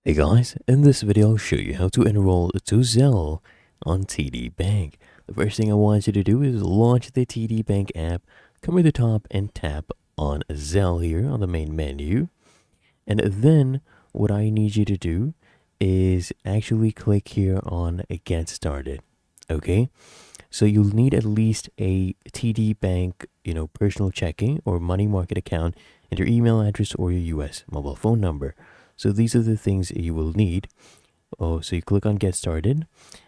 Hey guys, in this video I'll show you how to enroll to Zelle on TD Bank. The first thing I want you to do is launch the TD Bank app, come to the top and tap on Zelle here on the main menu. And then what I need you to do is actually click here on Get Started. Okay, so you'll need at least a TD Bank, personal checking or money market account and your email address or your US mobile phone number. So these are the things you will need. Oh, so you click on Get Started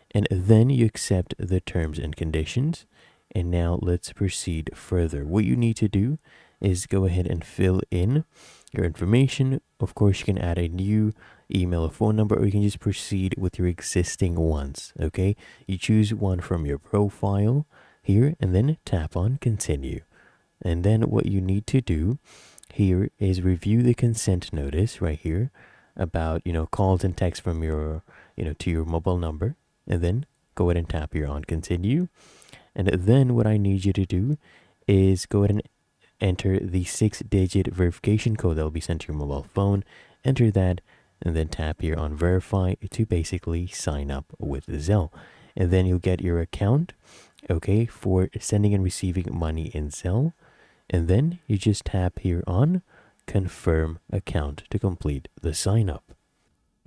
and then you accept the terms and conditions. And now let's proceed further. What you need to do is go ahead and fill in your information. Of course, you can add a new email or phone number, or you can just proceed with your existing ones. Okay, you choose one from your profile here and then tap on Continue. And then what you need to do here is review the consent notice right here about calls and texts from your to your mobile number, and then go ahead and tap here on Continue. And then what I need you to do is go ahead and enter the 6-digit verification code that will be sent to your mobile phone. Enter that and then tap here on Verify to basically sign up with Zelle. And then you'll get your account, okay, for sending and receiving money in Zelle. And then you just tap here on Confirm Account to complete the sign up.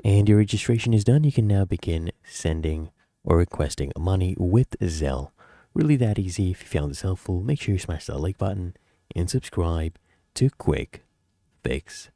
And your registration is done. You can now begin sending or requesting money with Zelle. Really that easy. If you found this helpful, make sure you smash that like button and subscribe to Quick Fix.